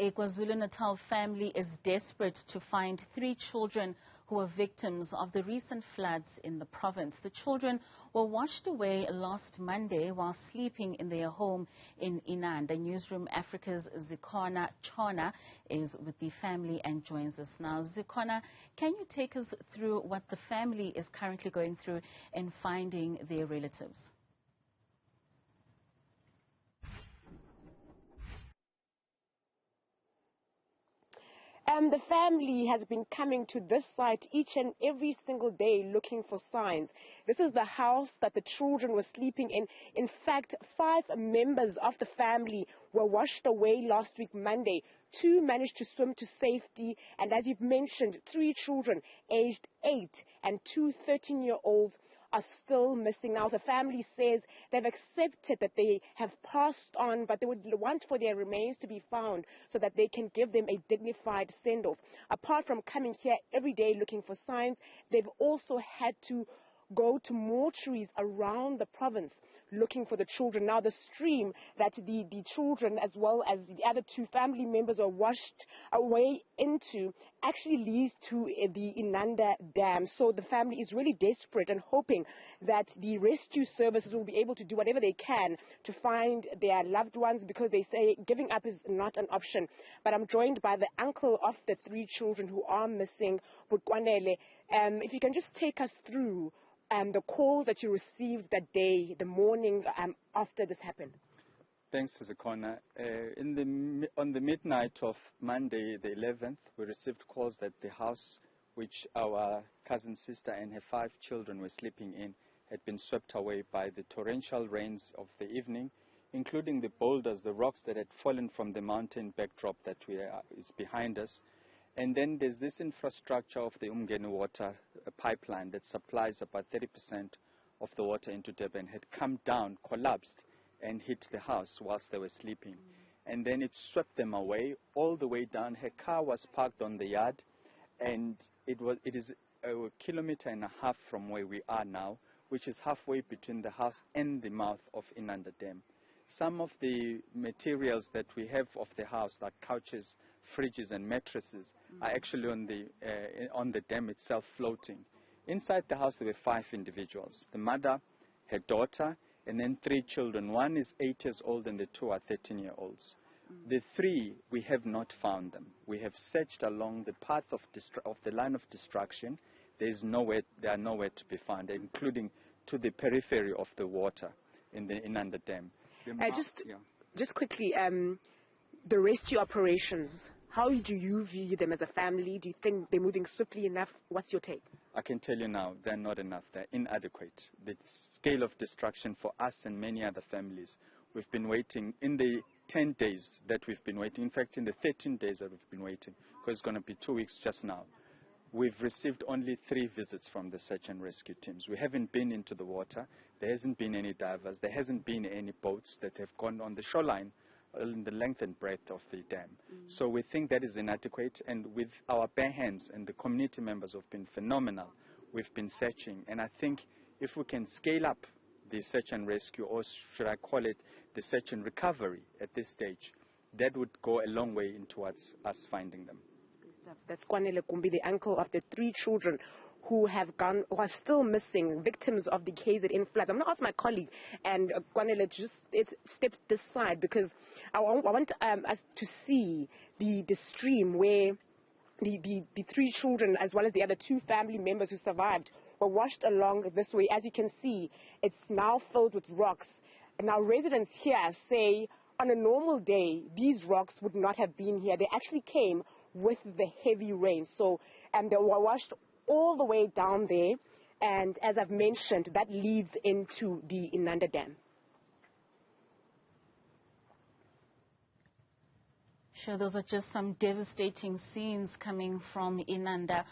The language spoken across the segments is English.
a KwaZulu-Natal family is desperate to find 3 children who were victims of the recent floods in the province. The children were washed away last Monday while sleeping in their home in Inanda. Newzroom Afrika's Zikhona Tshona is with the family and joins us now. Zikhona, can you take us through what the family is currently going through in finding their relatives? The family has been coming to this site each and every single day looking for signs. This is the house that the children were sleeping in. In fact, 5 members of the family were washed away last week, Monday. 2 managed to swim to safety, and as you've mentioned, 3 children aged 8 and 2 13-year-olds are still missing. Now, the family says they've accepted that they have passed on, but they would want for their remains to be found so that they can give them a dignified send-off. Apart from coming here every day looking for signs, they've also had to go to mortuaries around the province looking for the children. Now, the stream that the children as well as the other 2 family members are washed away into actually leads to the Inanda Dam. So the family is really desperate and hoping that the rescue services will be able to do whatever they can to find their loved ones, because they say giving up is not an option. But I'm joined by the uncle of the 3 children who are missing, Bukwanele. If you can just take us through the calls that you received that day, the morning after this happened. Thanks, Zikhona. On the midnight of Monday, the 11th, we received calls that the house which our cousin sister and her 5 children were sleeping in had been swept away by the torrential rains of the evening, including the boulders, the rocks that had fallen from the mountain backdrop that is behind us. And then there's this infrastructure of the Umgeni water pipeline that supplies about 30% of the water into Durban had come down, collapsed, and hit the house whilst they were sleeping. And then it swept them away all the way down. Her car was parked on the yard, and it is a kilometer and a half from where we are now, which is halfway between the house and the mouth of Inanda Dam. Some of the materials that we have of the house, like couches, fridges and mattresses, are actually on the dam itself floating. Inside the house there were 5 individuals, the mother, her daughter, and then 3 children. 1 is 8 years old and the 2 are 13-year-olds. The 3, we have not found them. We have searched along the path of the line of destruction. They are nowhere to be found, including to the periphery of the water in the Inanda Dam. Just quickly, the rescue operations, how do you view them as a family? Do you think they're moving swiftly enough? What's your take? I can tell you now, they're not enough. They're inadequate. The scale of destruction for us and many other families, we've been waiting in the 10 days that we've been waiting. In fact, in the 13 days that we've been waiting, because it's going to be 2 weeks just now, we've received only 3 visits from the search and rescue teams. We haven't been into the water. There hasn't been any divers. There hasn't been any boats that have gone on the shoreline in the length and breadth of the dam. So we think that is inadequate, and with our bare hands and the community members who have been phenomenal, we've been searching. And I think if we can scale up the search and rescue, or should I call it the search and recovery at this stage, that would go a long way towards us finding them. That's Kwanele Kumbi, the uncle of the 3 children who are still missing, victims of the KZN floods. I'm going to ask my colleague and Kwanele to just step this side, because I want us to see the stream where the 3 children as well as the other 2 family members who survived were washed along this way. As you can see, it's now filled with rocks. And now residents here say on a normal day, these rocks would not have been here. They actually came with the heavy rain. So they were washed all the way down there, and as I've mentioned, that leads into the Inanda Dam. Sure, those are just some devastating scenes coming from Inanda.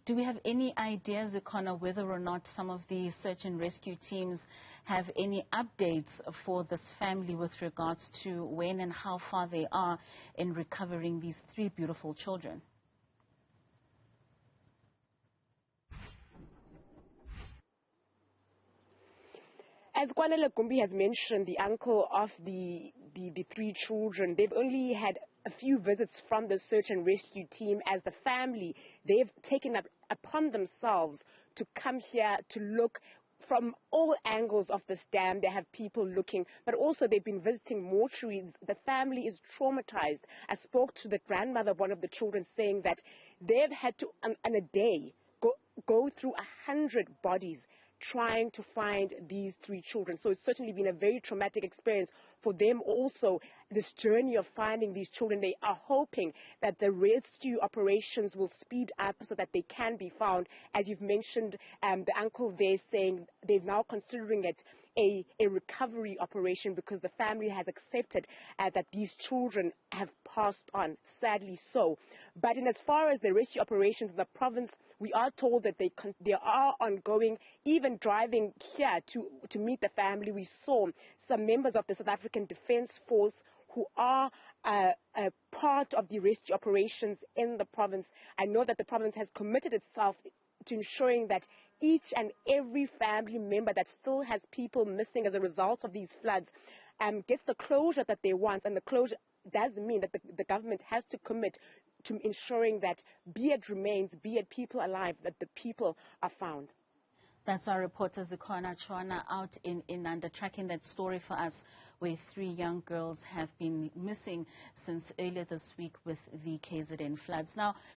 Do we have any idea, Zikhona, whether or not some of the search and rescue teams have any updates for this family with regards to when and how far they are in recovering these 3 beautiful children? As Kwanele Kumbi has mentioned, the uncle of the 3 children, they've only had a few visits from the search and rescue team as the family, they've taken up upon themselves to come here to look from all angles of this dam. They have people looking, but also they've been visiting mortuaries. The family is traumatized. I spoke to the grandmother of one of the children saying that they've had to, on a day, go through 100 bodies trying to find these 3 children. So it's certainly been a very traumatic experience for them also, this journey of finding these children. They are hoping that the rescue operations will speed up so that they can be found. As you've mentioned, the uncle there saying they're now considering it a recovery operation because the family has accepted that these children have passed on, sadly so. But in as far as the rescue operations in the province, we are told that they are ongoing, even driving here to meet the family. We saw some members of the South African Defence Force who are a part of the rescue operations in the province. I know that the province has committed itself to ensuring that each and every family member that still has people missing as a result of these floods gets the closure that they want. And the closure does mean that the government has to commit to ensuring that, be it remains, be it people alive, that the people are found. That's our reporter Zikhona Tshona out in Inanda, tracking that story for us, where 3 young girls have been missing since earlier this week with the KZN floods. Now,